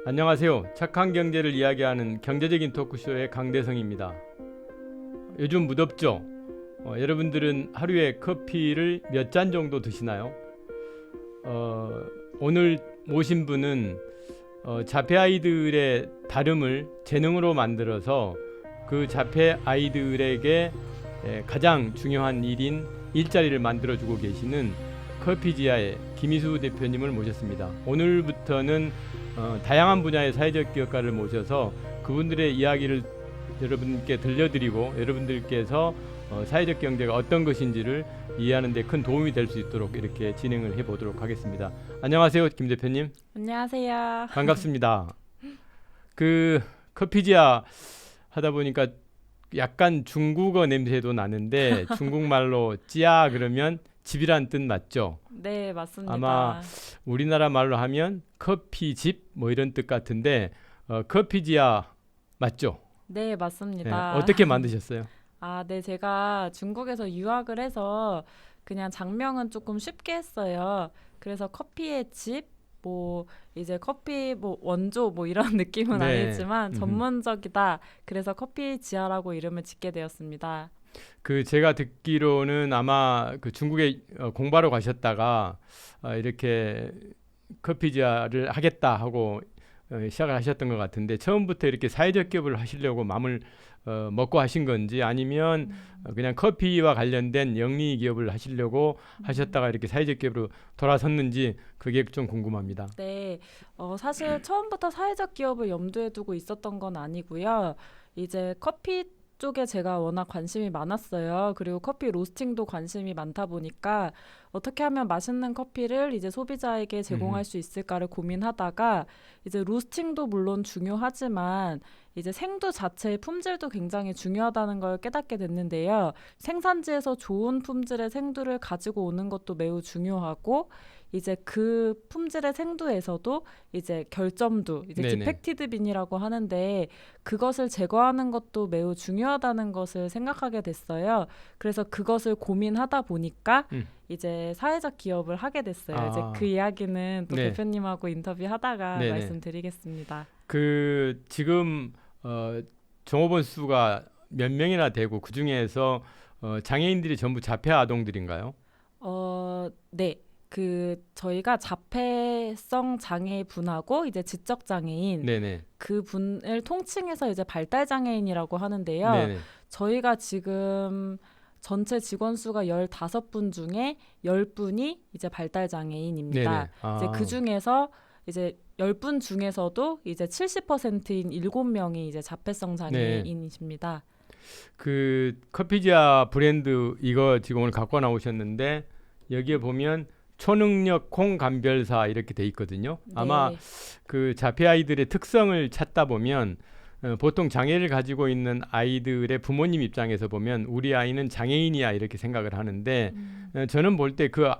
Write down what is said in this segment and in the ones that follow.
안녕하세요. 착한 경제를 이야기하는 경제적인 토크쇼의 강대성입니다. 요즘 무덥죠? 여러분들은 하루에 커피를 몇 잔 정도 드시나요? 오늘 모신 분은 자폐 아이들의 다름을 재능으로 만들어서 그 자폐 아이들에게 가장 중요한 일인 일자리를 만들어주고 계시는 커피지아의 김희수 대표님을 모셨습니다. 오늘부터는 다양한 분야의 사회적 기업가를 모셔서 그분들의 이야기를 여러분께 들려드리고 여러분들께서 사회적 경제가 어떤 것인지를 이해하는 데 큰 도움이 될 수 있도록 이렇게 진행을 해보도록 하겠습니다. 안녕하세요, 김 대표님. 안녕하세요. 반갑습니다. 그 커피지아 하다 보니까 약간 중국어 냄새도 나는데 중국말로 찌아 그러면 집이란 뜻 맞죠? 네, 맞습니다. 아마 우리나라 말로 하면 커피집 뭐 이런 뜻 같은데 커피지아 맞죠? 네, 네, 맞습니다. 어떻게 만드셨어요? 네, 제가 중국에서 유학을 해서 그냥 장명은 조금 쉽게 했어요. 그래서 커피의 집, 뭐 이제 커피 뭐 원조 뭐 이런 느낌은 네. 아니지만 전문적이다. 그래서 커피지아라고 이름을 짓게 되었습니다. 그 제가 듣기로는 아마 그 중국에 공부하러 가셨다가 이렇게 커피지아를 하겠다 하고 시작을 하셨던 것 같은데 처음부터 이렇게 사회적 기업을 하시려고 마음을 먹고 하신 건지 아니면 그냥 커피와 관련된 영리 기업을 하시려고 하셨다가 이렇게 사회적 기업으로 돌아섰는지 그게 좀 궁금합니다. 네, 사실 처음부터 사회적 기업을 염두에 두고 있었던 건 아니고요. 이제 커피 쪽에 제가 워낙 관심이 많았어요. 그리고 커피 로스팅도 관심이 많다 보니까 어떻게 하면 맛있는 커피를 이제 소비자에게 제공할 수 있을까를 고민하다가 이제 로스팅도 물론 중요하지만 이제 생두 자체의 품질도 굉장히 중요하다는 걸 깨닫게 됐는데요. 생산지에서 좋은 품질의 생두를 가지고 오는 것도 매우 중요하고 이제 그 품질의 생두에서도 이제 결점두, 이제 네네. 디펙티드 빈이라고 하는데 그것을 제거하는 것도 매우 중요하다는 것을 생각하게 됐어요. 그래서 그것을 고민하다 보니까 이제 사회적 기업을 하게 됐어요. 이제 그 이야기는 또 네. 대표님하고 인터뷰하다가 네네. 말씀드리겠습니다. 그 지금 종업원 수가 몇 명이나 되고 그 중에서 장애인들이 전부 자폐 아동들인가요? 네. 저희가 자폐성 장애 분하고 이제 지적 장애인 네네. 그 분을 통칭해서 이제 발달 장애인이라고 하는데요. 네네. 저희가 지금 전체 직원 수가 15분 중에 10분이 이제 발달 장애인입니다. 네네. 이제 그 중에서 이제 10분 중에서도 이제 70%인 7명이 이제 자폐성 장애인이십니다. 그 커피지아 브랜드 이거 지금 오늘 갖고 나오셨는데 여기에 보면 초능력 콩감별사 이렇게 돼 있거든요. 네. 아마 그 자폐 아이들의 특성을 찾다 보면 보통 장애를 가지고 있는 아이들의 부모님 입장에서 보면 우리 아이는 장애인이야 이렇게 생각을 하는데 저는 볼 때 그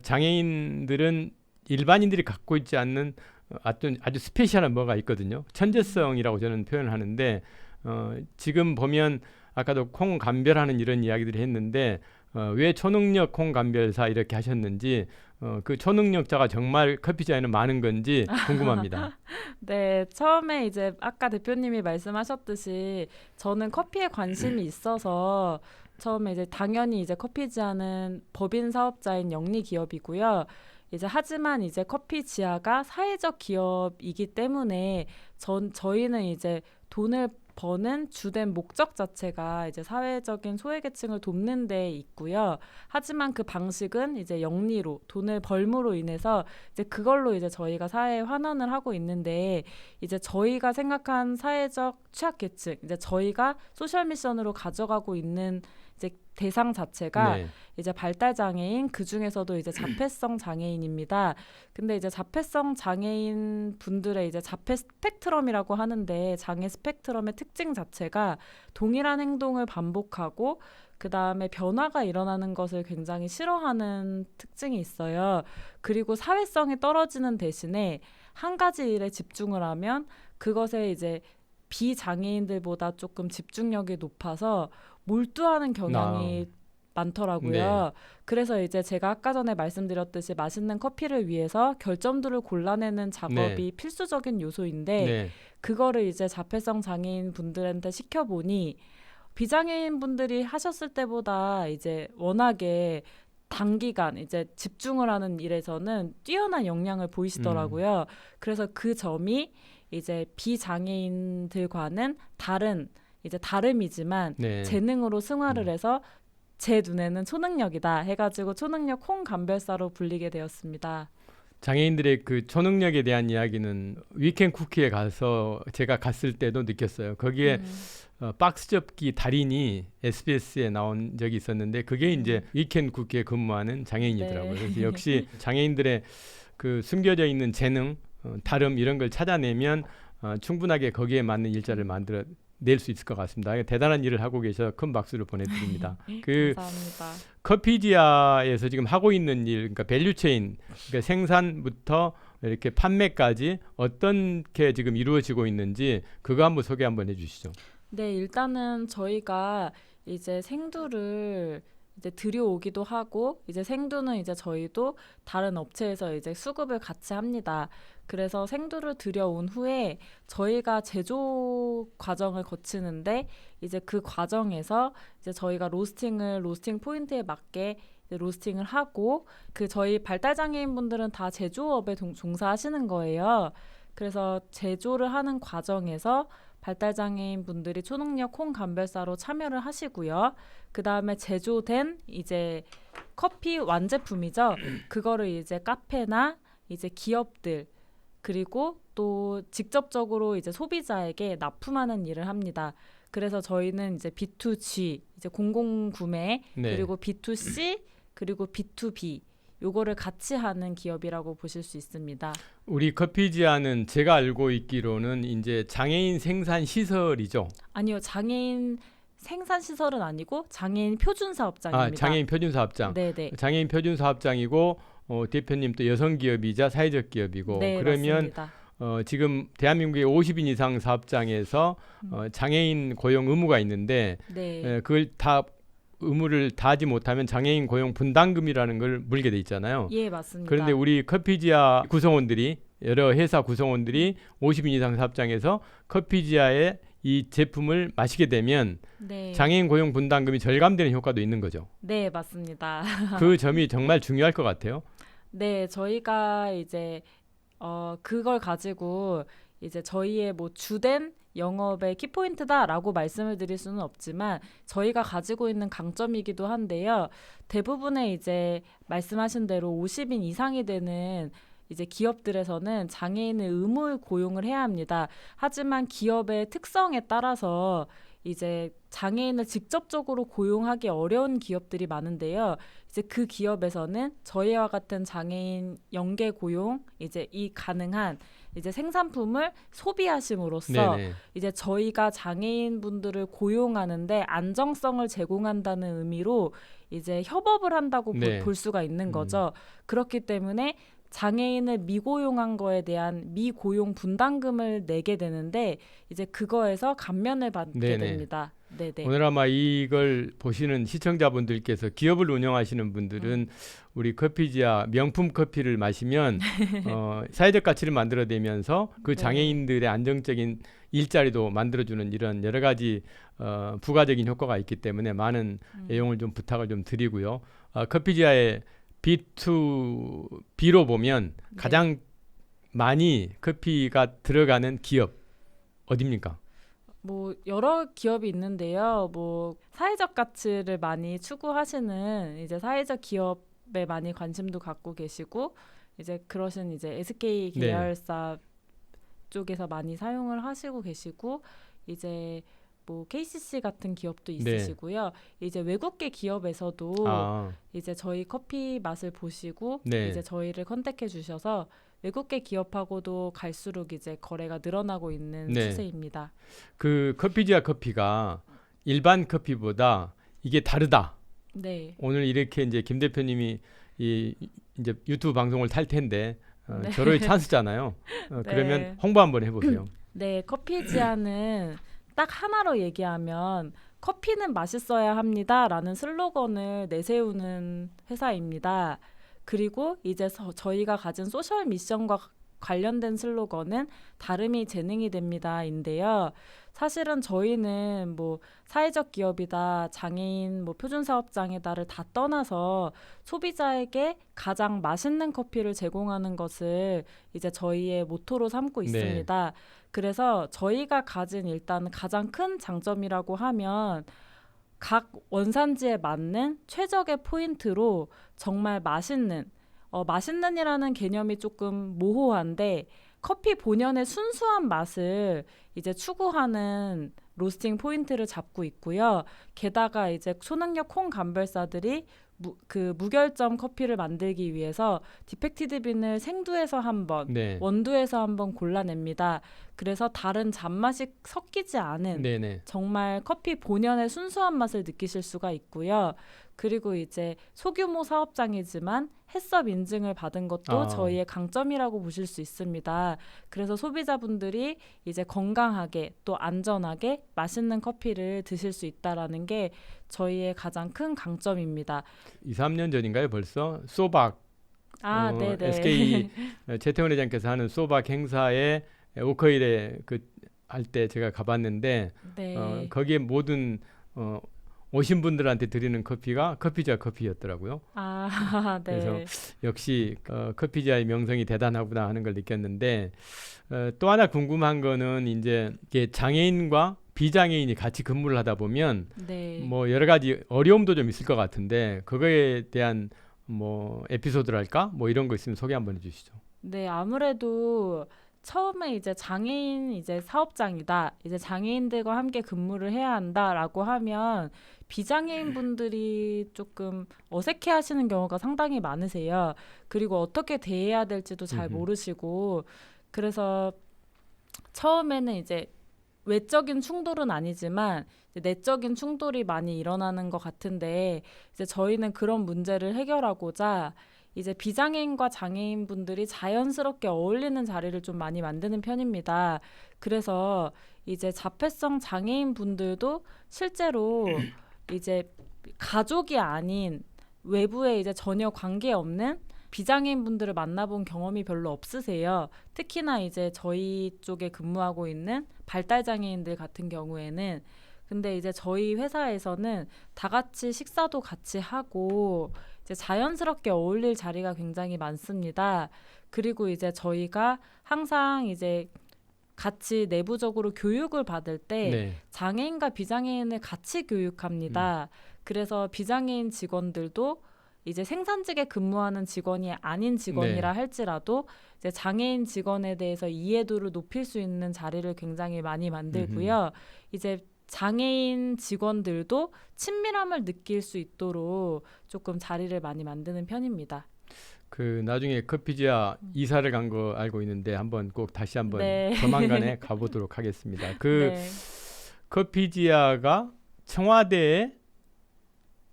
장애인들은 일반인들이 갖고 있지 않는 아주 스페셜한 뭐가 있거든요. 천재성이라고 저는 표현을 하는데 지금 보면 아까도 콩 감별하는 이런 이야기들을 했는데 왜 초능력 콩 감별사 이렇게 하셨는지 그 초능력자가 정말 커피지아에는 많은 건지 궁금합니다. 네, 처음에 이제 아까 대표님이 말씀하셨듯이 저는 커피에 관심이 있어서 처음에 이제 당연히 이제 커피지아는 법인 사업자인 영리 기업이고요. 이제 하지만 이제 커피지아가 사회적 기업이기 때문에 저희는 이제 돈을 버는 주된 목적 자체가 이제 사회적인 소외계층을 돕는 데 있고요. 하지만 그 방식은 이제 영리로 돈을 벌므로 인해서 이제 그걸로 이제 저희가 사회에 환원을 하고 있는데 이제 저희가 생각한 사회적 취약계층, 이제 저희가 소셜 미션으로 가져가고 있는 이제 대상 자체가 네. 이제 발달 장애인 그 중에서도 이제 자폐성 장애인입니다. 근데 이제 자폐성 장애인 분들의 이제 자폐 스펙트럼이라고 하는데 장애 스펙트럼의 특징 자체가 동일한 행동을 반복하고 그 다음에 변화가 일어나는 것을 굉장히 싫어하는 특징이 있어요. 그리고 사회성이 떨어지는 대신에 한 가지 일에 집중을 하면 그것에 이제 비장애인들보다 조금 집중력이 높아서 몰두하는 경향이 많더라고요. 그래서 이제 제가 아까 전에 말씀드렸듯이 맛있는 커피를 위해서 결점들을 골라내는 작업이 필수적인 요소인데 네. 그거를 이제 자폐성 장애인 분들한테 시켜보니 비장애인 분들이 하셨을 때보다 이제 워낙에 단기간 이제 집중을 하는 일에서는 뛰어난 역량을 보이시더라고요. 그래서 그 점이 이제 비장애인들과는 다른 이제 다름이지만 네. 재능으로 승화를 해서 제 눈에는 초능력이다 해가지고 초능력 홍감별사로 불리게 되었습니다. 장애인들의 그 초능력에 대한 이야기는 위켄 쿠키에 가서 제가 갔을 때도 느꼈어요. 거기에 박스 접기 달인이 SBS에 나온 적이 있었는데 그게 이제 위켄 쿠키에 근무하는 장애인이더라고요. 네. 그래서 역시 장애인들의 그 숨겨져 있는 재능, 다름 이런 걸 찾아내면 충분하게 거기에 맞는 일자를 만들어 낼 수 있을 것 같습니다. 대단한 일을 하고 계셔서 큰 박수를 보내드립니다. 그 감사합니다. 커피지아에서 지금 하고 있는 일, 그러니까 밸류체인, 그러니까 생산부터 이렇게 판매까지 어떻게 지금 이루어지고 있는지 그거 한번 소개 한번 해주시죠. 네, 일단은 저희가 이제 생두를 이제 들여오기도 하고 이제 생두는 이제 저희도 다른 업체에서 이제 수급을 같이 합니다. 그래서 생두를 들여온 후에 저희가 제조 과정을 거치는데 이제 그 과정에서 이제 저희가 로스팅 포인트에 맞게 이제 로스팅을 하고 그 저희 발달 장애인 분들은 다 제조업에 종사하시는 거예요. 그래서 제조를 하는 과정에서 발달장애인 분들이 초능력 홍감별사로 참여를 하시고요. 그 다음에 제조된 이제 커피 완제품이죠. 그거를 이제 카페나 이제 기업들 그리고 또 직접적으로 이제 소비자에게 납품하는 일을 합니다. 그래서 저희는 이제 B2G 이제 공공구매 네. 그리고 B2C 그리고 B2B 요거를 같이 하는 기업이라고 보실 수 있습니다. 우리 커피지아는 제가 알고 있기로는 이제 장애인 생산 시설이죠. 아니요, 장애인 생산 시설은 아니고 장애인 표준 사업장입니다. 장애인 표준 사업장. 네네. 장애인 표준 사업장이고 대표님 또 여성 기업이자 사회적 기업이고 네, 그러면 맞습니다. 지금 대한민국의 50인 이상 사업장에서 장애인 고용 의무가 있는데 네. 그걸 다 의무를 다하지 못하면 장애인 고용 분담금이라는 걸 물게 돼 있잖아요. 예, 맞습니다. 그런데 우리 커피지아 구성원들이 여러 회사 구성원들이 50인 이상 사업장에서 커피지아의 이 제품을 마시게 되면 네. 장애인 고용 분담금이 절감되는 효과도 있는 거죠. 네, 맞습니다. 그 점이 정말 중요할 것 같아요. 네, 저희가 이제 그걸 가지고 이제 저희의 뭐 주된 영업의 키포인트다라고 말씀을 드릴 수는 없지만 저희가 가지고 있는 강점이기도 한데요. 대부분의 이제 말씀하신 대로 50인 이상이 되는 이제 기업들에서는 장애인을 의무 고용을 해야 합니다. 하지만 기업의 특성에 따라서 이제 장애인을 직접적으로 고용하기 어려운 기업들이 많은데요. 이제 그 기업에서는 저희와 같은 장애인 연계 고용 이제 이 가능한 이제 생산품을 소비하심으로써 네네. 이제 저희가 장애인 분들을 고용하는데 안정성을 제공한다는 의미로 이제 협업을 한다고 네. 볼 수가 있는 거죠. 그렇기 때문에 장애인을 미고용한 거에 대한 미고용 분담금을 내게 되는데 이제 그거에서 감면을 받게 네네. 됩니다. 네네. 오늘 아마 이걸 보시는 시청자분들께서 기업을 운영하시는 분들은 우리 커피지아 명품 커피를 마시면 사회적 가치를 만들어내면서 그 네. 장애인들의 안정적인 일자리도 만들어주는 이런 여러 가지 부가적인 효과가 있기 때문에 많은 애용을 좀 부탁을 좀 드리고요. 커피지아의 B2B로 보면 네. 가장 많이 커피가 들어가는 기업 어디입니까? 뭐 여러 기업이 있는데요. 뭐 사회적 가치를 많이 추구하시는 이제 사회적 기업에 많이 관심도 갖고 계시고 이제 그러신 이제 SK 네. 계열사 쪽에서 많이 사용을 하시고 계시고 이제 뭐 KCC 같은 기업도 네. 있으시고요. 이제 외국계 기업에서도 이제 저희 커피 맛을 보시고 네. 이제 저희를 컨택해 주셔서 외국계 기업하고도 갈수록 이제 거래가 늘어나고 있는 네. 추세입니다. 그 커피지아 커피가 일반 커피보다 이게 다르다. 네. 오늘 이렇게 이제 김 대표님이 이제 유튜브 방송을 탈 텐데 네. 저로의 찬스잖아요. 그러면 네. 홍보 한번 해보세요. 네, 커피지아는 딱 하나로 얘기하면 커피는 맛있어야 합니다라는 슬로건을 내세우는 회사입니다. 그리고 이제 저희가 가진 소셜 미션과 관련된 슬로건은 다름이 재능이 됩니다인데요. 사실은 저희는 뭐 사회적 기업이다, 장애인, 뭐 표준사업장이다를 다 떠나서 소비자에게 가장 맛있는 커피를 제공하는 것을 이제 저희의 모토로 삼고 있습니다. 그래서 저희가 가진 일단 가장 큰 장점이라고 하면 각 원산지에 맞는 최적의 포인트로 정말 맛있는이라는 개념이 조금 모호한데 커피 본연의 순수한 맛을 이제 추구하는 로스팅 포인트를 잡고 있고요. 게다가 이제 초능력 콩 감별사들이 무결점 커피를 만들기 위해서 디펙티드 빈을 생두에서 한 번, 원두에서 한 번 골라냅니다. 그래서 다른 잔맛이 섞이지 않은 정말 커피 본연의 순수한 맛을 느끼실 수가 있고요. 그리고 이제 소규모 사업장이지만 해썹 인증을 받은 것도 저희의 강점이라고 보실 수 있습니다. 그래서 소비자분들이 이제 건강하게 또 안전하게 맛있는 커피를 드실 수 있다라는 게 저희의 가장 큰 강점입니다. 2-3년 전인가요? 벌써 소박 SK 최태원 회장께서 하는 소박 행사에 오커일에 할 때 제가 가봤는데 거기에 모든 오신 분들한테 드리는 커피가 커피지아 커피였더라고요. 그래서 역시 커피지아의 명성이 대단하구나 하는 걸 느꼈는데 또 하나 궁금한 거는 이제 이게 장애인과 비장애인이 같이 근무를 하다 보면 뭐 여러 가지 어려움도 좀 있을 것 같은데 그거에 대한 뭐 에피소드랄까 뭐 이런 거 있으면 소개 한번 해주시죠. 네, 아무래도 처음에 이제 장애인 이제 사업장이다, 이제 장애인들과 함께 근무를 해야 한다라고 하면 비장애인 분들이 조금 어색해하시는 경우가 상당히 많으세요. 그리고 어떻게 대해야 될지도 잘 모르시고 그래서 처음에는 이제 외적인 충돌은 아니지만 이제 내적인 충돌이 많이 일어나는 것 같은데 이제 저희는 그런 문제를 해결하고자 이제 비장애인과 장애인 분들이 자연스럽게 어울리는 자리를 좀 많이 만드는 편입니다. 그래서 이제 자폐성 장애인 분들도 실제로 이제 가족이 아닌 외부에 이제 전혀 관계없는 비장애인 분들을 만나본 경험이 별로 없으세요. 특히나 이제 저희 쪽에 근무하고 있는 발달 장애인들 같은 경우에는 근데 이제 저희 회사에서는 다 같이 식사도 같이 하고 이제 자연스럽게 어울릴 자리가 굉장히 많습니다. 그리고 이제 저희가 항상 이제 같이 내부적으로 교육을 받을 때 장애인과 비장애인을 같이 교육합니다. 그래서 비장애인 직원들도 이제 생산직에 근무하는 직원이 아닌 직원이라 할지라도 이제 장애인 직원에 대해서 이해도를 높일 수 있는 자리를 굉장히 많이 만들고요. 이제 장애인 직원들도 친밀함을 느낄 수 있도록 조금 자리를 많이 만드는 편입니다. 나중에 커피지아 이사를 간 거 알고 있는데 한번 꼭 다시 한번 조만간에 가보도록 하겠습니다. 커피지아가 청와대에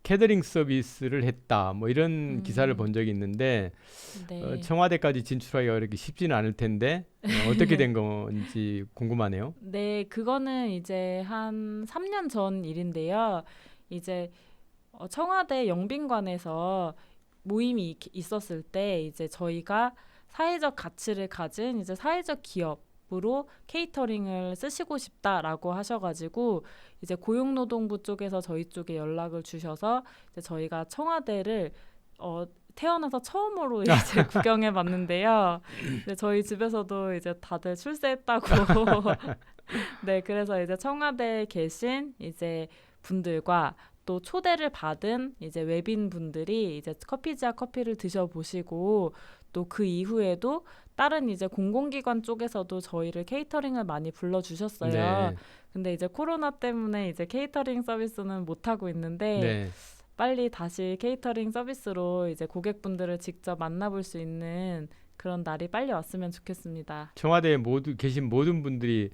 캐터링 서비스를 했다. 뭐 이런 기사를 본 적이 있는데 청와대까지 진출하기가 그렇게 쉽지는 않을 텐데 어떻게 된 건지 궁금하네요. 네, 그거는 이제 한 3년 전 일인데요. 이제 청와대 영빈관에서 모임이 있었을 때 이제 저희가 사회적 가치를 가진 이제 사회적 기업으로 케이터링을 쓰시고 싶다라고 하셔가지고 이제 고용노동부 쪽에서 저희 쪽에 연락을 주셔서 이제 저희가 청와대를 태어나서 처음으로 이제 구경해 봤는데요. 저희 집에서도 이제 다들 출세했다고. 네, 그래서 이제 청와대에 계신 이제 분들과 또 초대를 받은 이제 외빈 분들이 이제 커피지아 커피를 드셔보시고 또 그 이후에도 다른 이제 공공기관 쪽에서도 저희를 케이터링을 많이 불러주셨어요. 근데 이제 코로나 때문에 이제 케이터링 서비스는 못 하고 있는데 빨리 다시 케이터링 서비스로 이제 고객분들을 직접 만나볼 수 있는 그런 날이 빨리 왔으면 좋겠습니다. 청와대에 계신 모든 분들이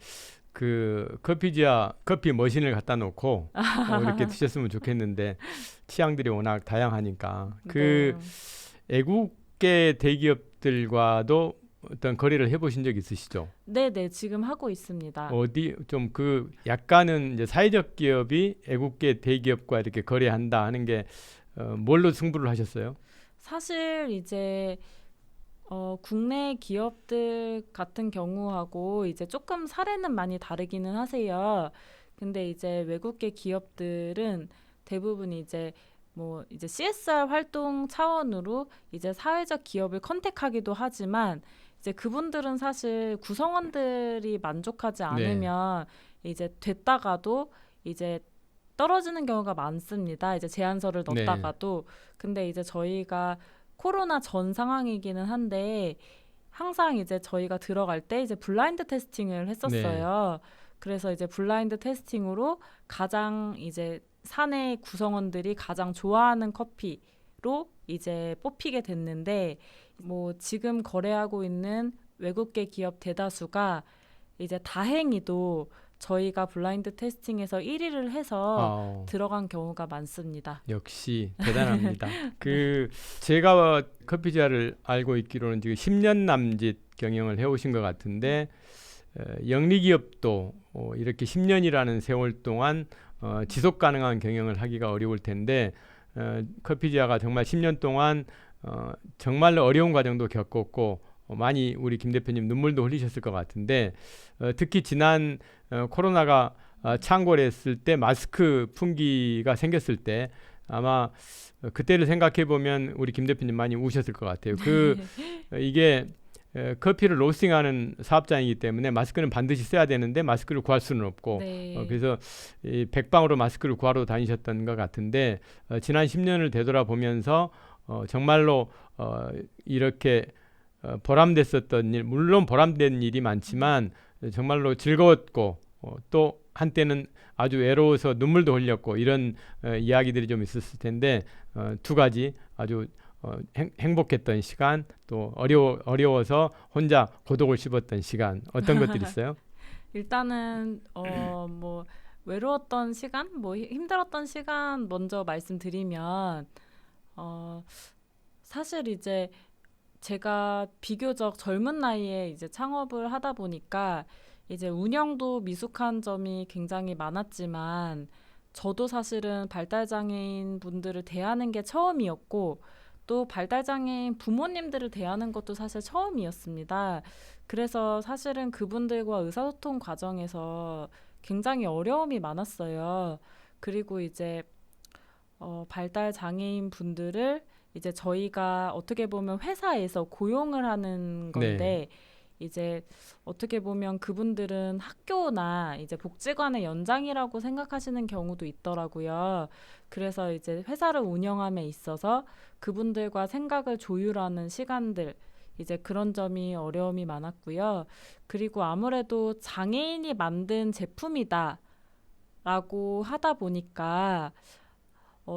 커피지아 커피 머신을 갖다 놓고 이렇게 드셨으면 좋겠는데 취향들이 워낙 다양하니까 애국계 대기업들과도 어떤 거래를 해보신 적 있으시죠? 네네, 지금 하고 있습니다. 어디 좀 그 약간은 이제 사회적 기업이 애국계 대기업과 이렇게 거래한다 하는 게 뭘로 승부를 하셨어요? 사실 이제 국내 기업들 같은 경우하고 이제 조금 사례는 많이 다르기는 하세요. 근데 이제 외국계 기업들은 대부분 이제 뭐 이제 CSR 활동 차원으로 이제 사회적 기업을 컨택하기도 하지만 이제 그분들은 사실 구성원들이 만족하지 네. 않으면 이제 됐다가도 이제 떨어지는 경우가 많습니다. 이제 제안서를 네. 넣었다가도. 근데 이제 저희가 코로나 전 상황이기는 한데 항상 이제 저희가 들어갈 때 이제 블라인드 테스팅을 했었어요. 그래서 이제 블라인드 테스팅으로 가장 이제 사내 구성원들이 가장 좋아하는 커피로 이제 뽑히게 됐는데 뭐 지금 거래하고 있는 외국계 기업 대다수가 이제 다행히도 저희가 블라인드 테스팅에서 1위를 해서 들어간 경우가 많습니다. 역시 대단합니다. 그 제가 커피지아를 알고 있기로는 지금 10년 남짓 경영을 해오신 것 같은데 영리기업도 이렇게 10년이라는 세월 동안 지속 가능한 경영을 하기가 어려울 텐데 커피지아가 정말 10년 동안 정말로 어려운 과정도 겪었고 많이 우리 김 대표님 눈물도 흘리셨을 것 같은데 특히 지난 코로나가 창궐했을 때 마스크 품귀가 생겼을 때 아마 그때를 생각해 보면 우리 김 대표님 많이 우셨을 것 같아요. 이게 커피를 로스팅하는 사업장이기 때문에 마스크는 반드시 써야 되는데 마스크를 구할 수는 없고 네. 그래서 이 백방으로 마스크를 구하러 다니셨던 것 같은데 지난 10년을 되돌아보면서 정말로 이렇게 보람됐었던 일, 물론 보람된 일이 많지만 정말로 즐거웠고 또 한때는 아주 외로워서 눈물도 흘렸고 이런 이야기들이 좀 있었을 텐데 두 가지 아주 행복했던 시간 또 어려워서 혼자 고독을 씹었던 시간 어떤 것들이 있어요? 일단은 뭐 외로웠던 시간, 뭐 힘들었던 시간 먼저 말씀드리면 사실 이제 제가 비교적 젊은 나이에 이제 창업을 하다 보니까 이제 운영도 미숙한 점이 굉장히 많았지만 저도 사실은 발달장애인 분들을 대하는 게 처음이었고 또 발달장애인 부모님들을 대하는 것도 사실 처음이었습니다. 그래서 사실은 그분들과 의사소통 과정에서 굉장히 어려움이 많았어요. 그리고 이제 발달장애인 분들을 이제 저희가 어떻게 보면 회사에서 고용을 하는 건데 이제 어떻게 보면 그분들은 학교나 이제 복지관의 연장이라고 생각하시는 경우도 있더라고요. 그래서 이제 회사를 운영함에 있어서 그분들과 생각을 조율하는 시간들 이제 그런 점이 어려움이 많았고요. 그리고 아무래도 장애인이 만든 제품이다라고 하다 보니까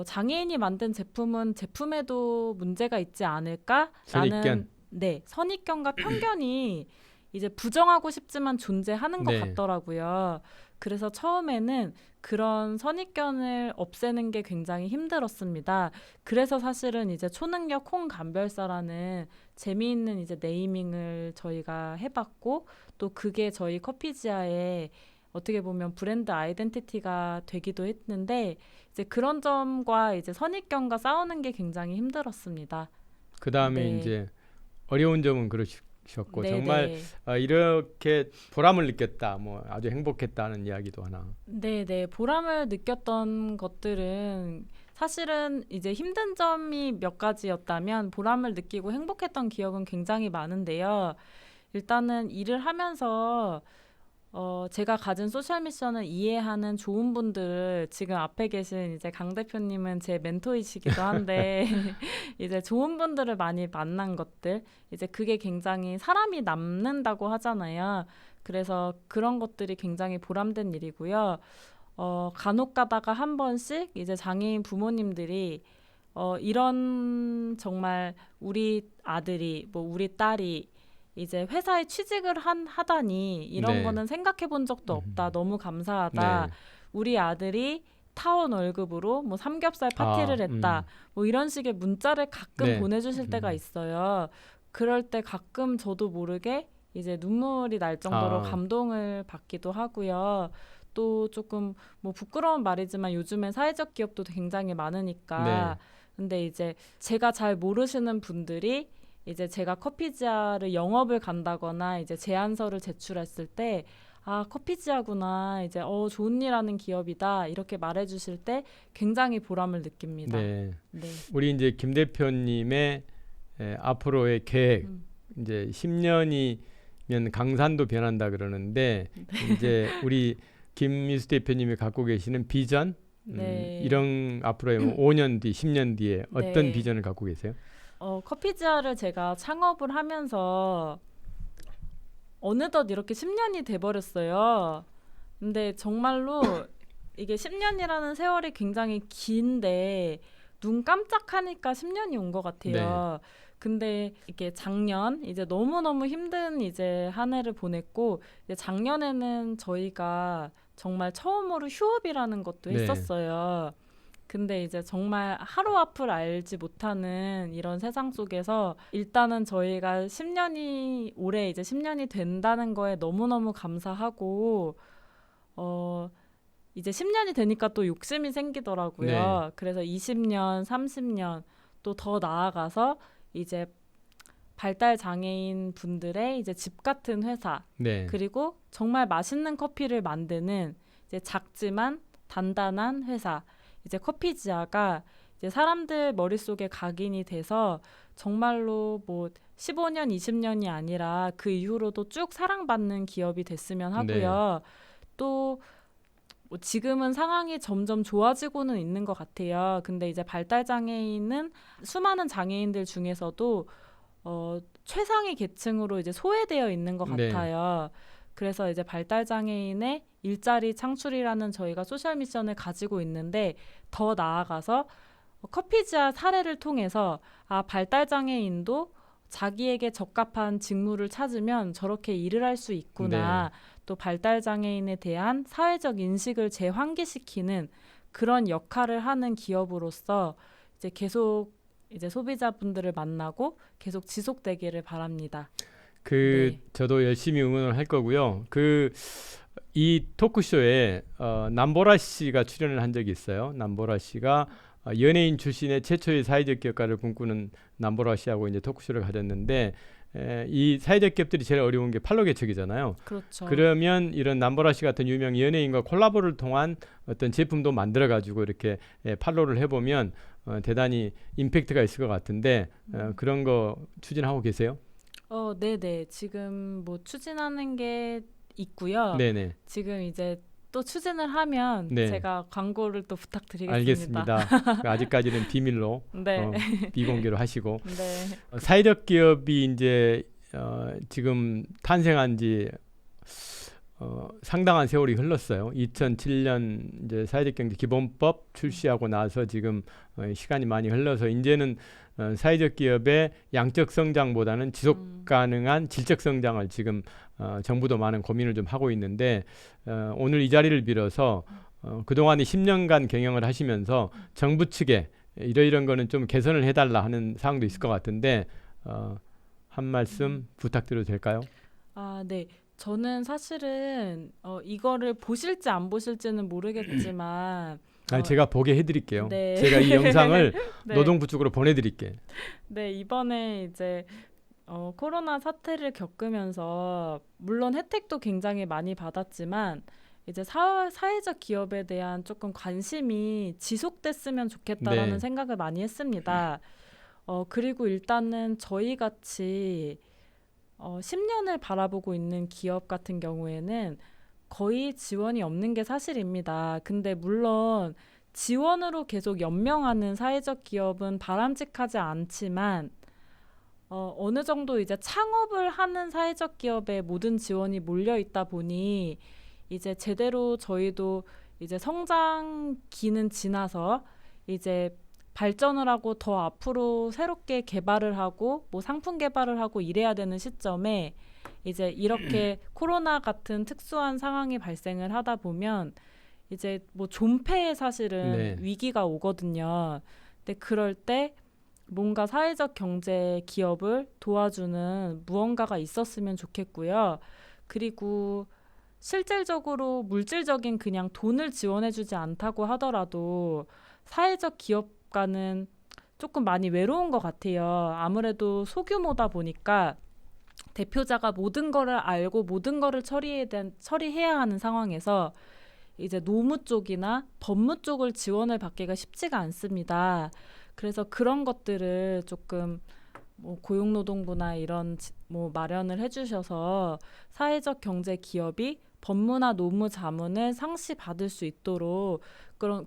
장애인이 만든 제품은 제품에도 문제가 있지 않을까라는 선입견. 네, 선입견과 편견이 이제 부정하고 싶지만 존재하는 것 네. 같더라고요. 그래서 처음에는 그런 선입견을 없애는 게 굉장히 힘들었습니다. 그래서 사실은 이제 초능력 홍감별사라는 재미있는 이제 네이밍을 저희가 해봤고 또 그게 저희 커피지아의 어떻게 보면 브랜드 아이덴티티가 되기도 했는데 이제 그런 점과 이제 선입견과 싸우는 게 굉장히 힘들었습니다. 그 다음에 네. 이제 어려운 점은 그러셨고 네, 정말 네. 이렇게 보람을 느꼈다, 뭐 아주 행복했다는 이야기도 하나. 네. 보람을 느꼈던 것들은 사실은 이제 힘든 점이 몇 가지였다면 보람을 느끼고 행복했던 기억은 굉장히 많은데요. 일단은 일을 하면서 제가 가진 소셜 미션을 이해하는 좋은 분들을 지금 앞에 계신 이제 강 대표님은 제 멘토이시기도 한데 이제 좋은 분들을 많이 만난 것들 이제 그게 굉장히 사람이 남는다고 하잖아요. 그래서 그런 것들이 굉장히 보람된 일이고요. 간혹 가다가 한 번씩 이제 장애인 부모님들이 이런 정말 우리 아들이 뭐 우리 딸이 이제 회사에 취직을 하다니 이런 네. 거는 생각해 본 적도 없다. 너무 감사하다. 네. 우리 아들이 타원 월급으로 뭐 삼겹살 파티를 했다. 뭐 이런 식의 문자를 가끔 네. 보내주실 때가 있어요. 그럴 때 가끔 저도 모르게 이제 눈물이 날 정도로 아. 감동을 받기도 하고요. 또 조금 뭐 부끄러운 말이지만 요즘엔 사회적 기업도 굉장히 많으니까 네. 근데 이제 제가 잘 모르시는 분들이 이제 제가 커피지아를 영업을 간다거나 이제 제안서를 제출했을 때 아, 커피지아구나. 이제 좋은 일 하는 기업이다. 이렇게 말해 주실 때 굉장히 보람을 느낍니다. 네. 네. 우리 이제 김 대표님의 앞으로의 계획 음. 이제 10년이면 강산도 변한다 그러는데 이제 우리 김미수 대표님이 갖고 계시는 비전 네. 이런 앞으로의 뭐 5년 뒤, 10년 뒤에 어떤 네. 비전을 갖고 계세요? 커피지아를 제가 창업을 하면서 어느덧 이렇게 10년이 돼버렸어요. 근데 정말로 이게 10년이라는 세월이 굉장히 긴데 눈 깜짝하니까 10년이 온 것 같아요. 근데 이게 작년 이제 너무너무 힘든 이제 한 해를 보냈고 이제 작년에는 저희가 정말 처음으로 휴업이라는 것도 네. 했었어요. 근데 이제 정말 하루 앞을 알지 못하는 이런 세상 속에서 일단은 저희가 10년이 올해 이제 10년이 된다는 거에 너무너무 감사하고 이제 10년이 되니까 또 욕심이 생기더라고요. 네. 그래서 20년, 30년 또 더 나아가서 이제 발달 장애인 분들의 이제 집 같은 회사 네. 그리고 정말 맛있는 커피를 만드는 이제 작지만 단단한 회사 이제 커피지아가 이제 사람들 머릿속에 각인이 돼서 정말로 뭐 15년, 20년이 아니라 그 이후로도 쭉 사랑받는 기업이 됐으면 하고요. 또 뭐 지금은 상황이 점점 좋아지고는 있는 것 같아요. 근데 이제 발달 장애인은 수많은 장애인들 중에서도 최상위 계층으로 이제 소외되어 있는 것 네. 같아요. 그래서 이제 발달 장애인의 일자리 창출이라는 저희가 소셜 미션을 가지고 있는데 더 나아가서 커피지아 사례를 통해서 아, 발달 장애인도 자기에게 적합한 직무를 찾으면 저렇게 일을 할 수 있구나. 또 발달 장애인에 대한 사회적 인식을 재환기시키는 그런 역할을 하는 기업으로서 이제 계속 이제 소비자분들을 만나고 계속 지속되기를 바랍니다. 네. 저도 열심히 응원을 할 거고요. 이 토크쇼에 남보라 씨가 출연을 한 적이 있어요. 남보라 씨가 연예인 출신의 최초의 사회적 기업가를 꿈꾸는 남보라 씨하고 이제 토크쇼를 가졌는데 이 사회적 기업들이 제일 어려운 게 판로 개척이잖아요. 그렇죠. 그러면 이런 남보라 씨 같은 유명 연예인과 콜라보를 통한 어떤 제품도 만들어 가지고 이렇게 판로를 해보면 대단히 임팩트가 있을 것 같은데 그런 거 추진하고 계세요? 네네. 지금 뭐 추진하는 게 있고요. 네네. 지금 이제 또 추진을 하면 네. 제가 광고를 또 부탁드리겠습니다. 알겠습니다. 아직까지는 비밀로 네. 비공개로 하시고 네. 사회적 기업이 이제 지금 탄생한 지 상당한 세월이 흘렀어요. 2007년 이제 사회적 경제 기본법 출시하고 나서 지금 시간이 많이 흘러서 이제는 사회적 기업의 양적 성장보다는 지속 가능한 질적 성장을 지금 정부도 많은 고민을 좀 하고 있는데 오늘 이 자리를 빌어서 그동안 10년간 경영을 하시면서 정부 측에 이런 거는 좀 개선을 해달라 하는 사항도 있을 것 같은데 한 말씀 부탁드려도 될까요? 아, 네. 저는 사실은 이거를 보실지 안 보실지는 모르겠지만 제가 보게 해드릴게요. 네. 제가 이 영상을 네. 노동부 쪽으로 보내드릴게. 네, 이번에 이제 코로나 사태를 겪으면서 물론 혜택도 굉장히 많이 받았지만 이제 사회적 기업에 대한 조금 관심이 지속됐으면 좋겠다라는 네. 생각을 많이 했습니다. 그리고 일단은 저희 같이 10년을 바라보고 있는 기업 같은 경우에는 거의 지원이 없는 게 사실입니다. 근데 물론 지원으로 계속 연명하는 사회적 기업은 바람직하지 않지만 어느 정도 이제 창업을 하는 사회적 기업에 모든 지원이 몰려 있다 보니 이제 제대로 저희도 이제 성장기는 지나서 이제 발전을 하고 더 앞으로 새롭게 개발을 하고 뭐 상품 개발을 하고 이래야 되는 시점에 이제 이렇게 코로나 같은 특수한 상황이 발생을 하다 보면 이제 뭐 존폐의 사실은 네. 위기가 오거든요. 근데 그럴 때 뭔가 사회적 경제 기업을 도와주는 무언가가 있었으면 좋겠고요. 그리고 실질적으로 물질적인 그냥 돈을 지원해주지 않다고 하더라도 사회적 기업가는 조금 많이 외로운 것 같아요. 아무래도 소규모다 보니까 대표자가 모든 거를 알고 모든 거를 처리해야 하는 상황에서 이제 노무 쪽이나 법무 쪽을 지원을 받기가 쉽지가 않습니다. 그래서 그런 것들을 조금 뭐 고용노동부나 이런 뭐 마련을 해주셔서 사회적 경제 기업이 법무나 노무 자문을 상시 받을 수 있도록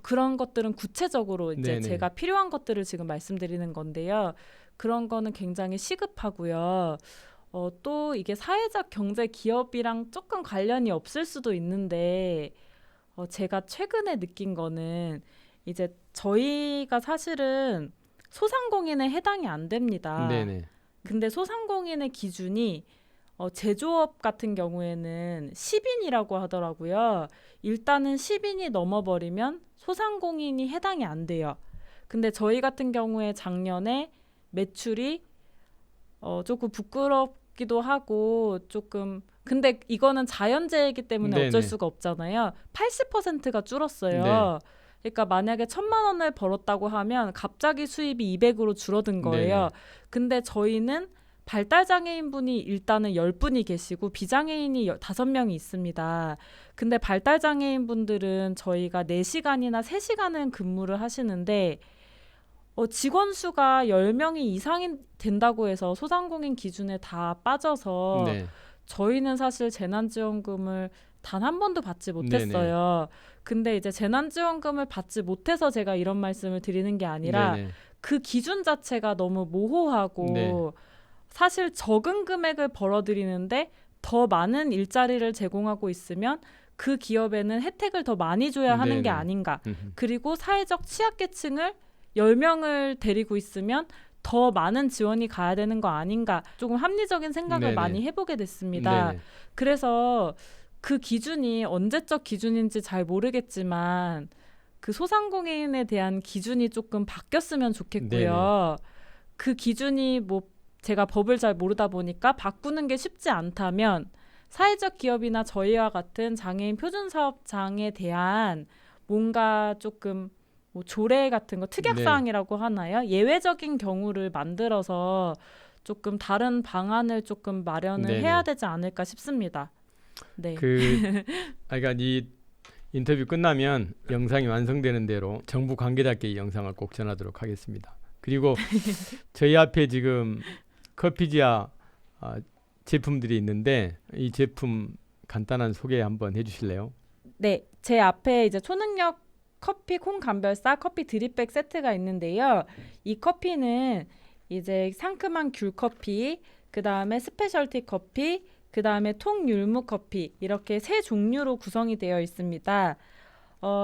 그런 것들은 구체적으로 이제 네네. 제가 필요한 것들을 지금 말씀드리는 건데요. 그런 거는 굉장히 시급하고요. 또 이게 사회적 경제 기업이랑 조금 관련이 없을 수도 있는데 제가 최근에 느낀 거는 이제 저희가 사실은 소상공인에 해당이 안 됩니다. 네네. 근데 소상공인의 기준이 제조업 같은 경우에는 10인이라고 하더라고요. 일단은 10인이 넘어버리면 소상공인이 해당이 안 돼요. 근데 저희 같은 경우에 작년에 매출이 조금 부끄럽기도 하고 조금 근데 이거는 자연재해이기 때문에 네네. 어쩔 수가 없잖아요. 80%가 줄었어요. 네. 그러니까 만약에 1,000만 원을 벌었다고 하면 갑자기 수입이 200으로 줄어든 거예요. 네네. 근데 저희는 발달장애인분이 일단은 10분이 계시고 비장애인이 5명이 있습니다. 근데 발달장애인분들은 저희가 4시간이나 3시간은 근무를 하시는데 직원 수가 10명이 이상이 된다고 해서 소상공인 기준에 다 빠져서 네. 저희는 사실 재난지원금을 단 한 번도 받지 못했어요. 근데 이제 재난지원금을 받지 못해서 제가 이런 말씀을 드리는 게 아니라 네네. 그 기준 자체가 너무 모호하고 네. 사실 적은 금액을 벌어들이는데 더 많은 일자리를 제공하고 있으면 그 기업에는 혜택을 더 많이 줘야 하는 게 네네. 아닌가. 음흠. 그리고 사회적 취약계층을 10명을 데리고 있으면 더 많은 지원이 가야 되는 거 아닌가. 조금 합리적인 생각을 네네. 많이 해보게 됐습니다. 네네. 그래서 그 기준이 언제적 기준인지 잘 모르겠지만 그 소상공인에 대한 기준이 조금 바뀌었으면 좋겠고요. 그 기준이 뭐 제가 법을 잘 모르다 보니까 바꾸는 게 쉽지 않다면 사회적 기업이나 저희와 같은 장애인 표준사업장에 대한 뭔가 조금 뭐 조례 같은 거 특약사항이라고 하나요? 예외적인 경우를 만들어서 조금 다른 방안을 조금 마련을 네네. 해야 되지 않을까 싶습니다. 네. 그러니까 이 인터뷰 끝나면 영상이 완성되는 대로 정부 관계자께 이 영상을 꼭 전하도록 하겠습니다. 그리고 저희 앞에 지금 커피지아 제품들이 있는데 이 제품 간단한 소개 한번 해주실래요? 네, 제 앞에 이제 초능력 커피 콩 감별사 커피 드립백 세트가 있는데요. 이 커피는 이제 상큼한 귤 커피, 그 다음에 스페셜티 커피, 그 다음에 통율무 커피 이렇게 세 종류로 구성이 되어 있습니다.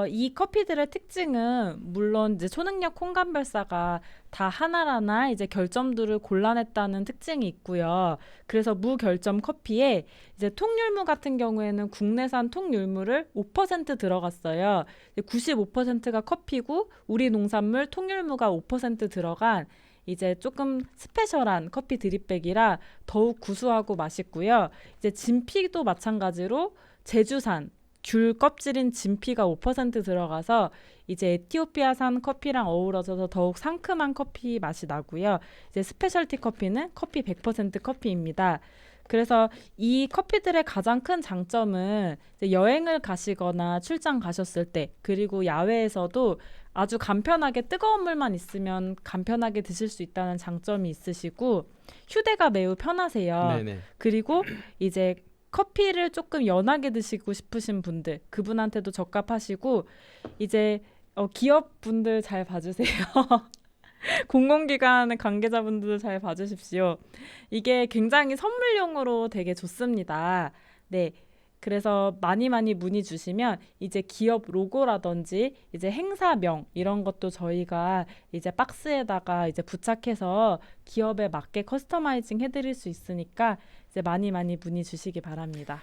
이 커피들의 특징은 물론 이제 초능력 콩감별사가 다 하나하나 이제 결점들을 골라냈다는 특징이 있고요. 그래서 무결점 커피에 이제 통율무 같은 경우에는 국내산 통율무를 5% 들어갔어요. 95%가 커피고 우리 농산물 통율무가 5% 들어간 이제 조금 스페셜한 커피 드립백이라 더욱 구수하고 맛있고요. 이제 진피도 마찬가지로 제주산 귤 껍질인 진피가 5% 들어가서 이제 에티오피아산 커피랑 어우러져서 더욱 상큼한 커피 맛이 나고요. 이제 스페셜티 커피는 커피 100% 커피입니다. 그래서 이 커피들의 가장 큰 장점은 이제 여행을 가시거나 출장 가셨을 때 그리고 야외에서도 아주 간편하게 뜨거운 물만 있으면 간편하게 드실 수 있다는 장점이 있으시고 휴대가 매우 편하세요. 네네. 그리고 이제 커피를 조금 연하게 드시고 싶으신 분들 그분한테도 적합하시고 이제 기업 분들 잘 봐주세요. 공공기관 관계자분들도 잘 봐주십시오. 이게 굉장히 선물용으로 되게 좋습니다. 네. 그래서 많이 문의 주시면 이제 기업 로고라든지 이제 행사명 이런 것도 저희가 이제 박스에다가 이제 부착해서 기업에 맞게 커스터마이징 해드릴 수 있으니까 이제 많이 문의 주시기 바랍니다.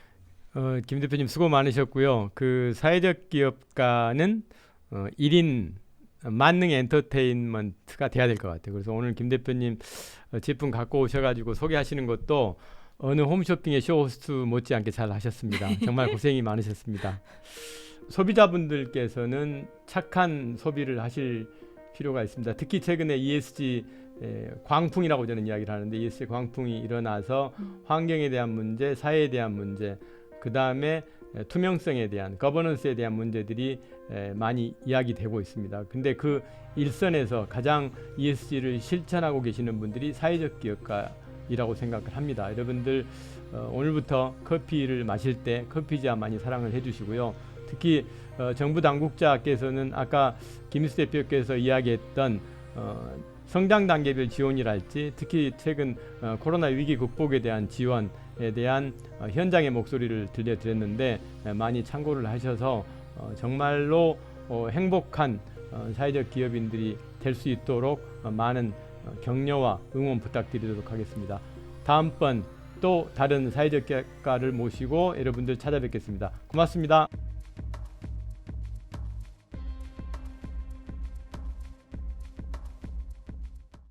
김 대표님 수고 많으셨고요. 그 사회적 기업가는 1인 만능 엔터테인먼트가 돼야 될 것 같아요. 그래서 오늘 김 대표님 제품 갖고 오셔가지고 소개하시는 것도 어느 홈쇼핑의 쇼호스트 못지않게 잘 하셨습니다. 정말 고생이 많으셨습니다. 소비자분들께서는 착한 소비를 하실 필요가 있습니다. 특히 최근에 ESG 광풍이라고 저는 이야기를 하는데 ESG 광풍이 일어나서 환경에 대한 문제, 사회에 대한 문제, 그 다음에 투명성에 대한 거버넌스에 대한 문제들이 많이 이야기되고 있습니다. 근데 그 일선에서 가장 ESG를 실천하고 계시는 분들이 사회적 기업가이라고 생각을 합니다. 여러분들 오늘부터 커피를 마실 때 커피지아 많이 사랑을 해주시고요. 특히 정부 당국자께서는 아까 김일수 대표께서 이야기했던 성장 단계별 지원이랄지 특히 최근 코로나 위기 극복에 대한 지원에 대한 현장의 목소리를 들려드렸는데 많이 참고를 하셔서 정말로 행복한 사회적 기업인들이 될 수 있도록 많은 격려와 응원 부탁드리도록 하겠습니다. 다음번 또 다른 사회적 기업가를 모시고 여러분들 찾아뵙겠습니다. 고맙습니다.